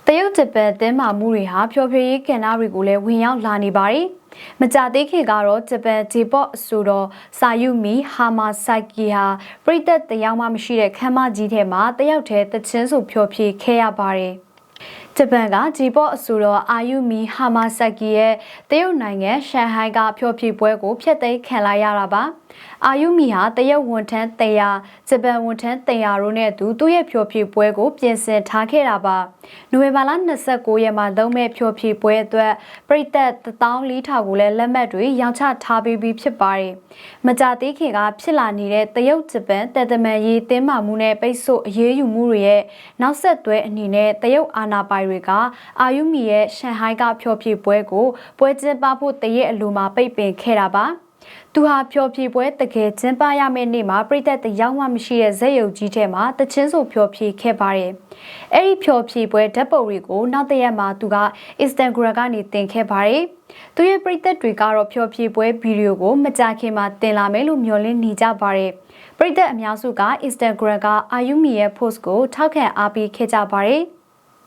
တရုတ်ဂျပန်တင်းမာမှုတွေဟာဖျော်ဖြေရေးကဏ္ဍတွေကိုလည်းဝင်ရောက်လာနေပါတယ်။မကြသေးခင်ကတော့ဂျပန်ဂျေပေါ့အဆိုတော်ဆာယူမီဟာမာဆိုင်ကီဟာပရိသတ်တယောက်မှမရှိတဲ့ခမ်းမကြီးထဲမှာတယောက်တည်းသချင်းဆိုဖျော်ဖြေခဲ့ရပါတယ်။ဂျပန်ကဂျီပေါ့အဆိုတော်အာယူမီဟာမာဆိုင်ကီရဲ့တရုတ်နိုင်ငံရှန်ဟိုင်းကဖျော်ဖြေပွဲကိုဖျက်သိမ်းခံလိုက်ရတာပါ။အာယူမီဟာတရုတ်ဝန်ထမ်း100ဂျပန်ဝန်ထမ်း100တို့နဲ့အတူသူ့ရဲ့ဖျော်ဖြေပွဲကိုပြင်ဆင်ထားခဲ့တာပါ။နိုဝင်ဘာလ29ရက်မှာလုပ်မဲ့ဖျော်ဖြေပွဲအတွက်ပရိသတ်14000ကိုလည်းလက်မှတ်တွေရောင်းချထားပြီးဖြစ်ပါတယ်။မကြသေးခင်ကဖြစ်လာနေတဲ့တရုတ်ဂျပန်တပ်သမန်ရေးတင်းမာမှုနဲ့ပိတ်ဆို့အရေးယူမှုတွေရဲ့နောက်ဆက်တွဲအနေနဲ့တရုတ်အာဏာပိုင်တွေကအာယူမီရဲ့ရှန်ဟိုင်းကဖျော်ဖြေပွဲကိုပွဲကျင်းပဖို့တရက်အလိုမှာပိတ်ပင်ခဲ့တာပါ။သူဟာဖျော်ဖြေပွဲတကယ်ကျင်းပရမယ့်နေ့မှာပြည်သက်တယောက်မှမရှိတဲ့ဇက်ရုပ်ကြီးထဲမှာတချင်းဆိုဖျော်ဖြေခဲ့ပါတယ်။အဲ့ဒီဖျော်ဖြေပွဲဓာတ်ပုံတွေကိုနောက်တရက်မှာသူက Instagram ကနေတင်ခဲ့ပါတယ်။သူရဲ့ပြည်သက်တွေကတော့ဖျော်ဖြေပွဲဗီဒီယိုကိုမကြာခင်မှာတင်လာမယ်လို့မျှော်လင့်နေကြပါတယ်။ပြည်သက်အများစုက Instagram ကအာယူမီရဲ့ post ကိုထောက်ခံအားပေးခဲ့ကြပါတယ်။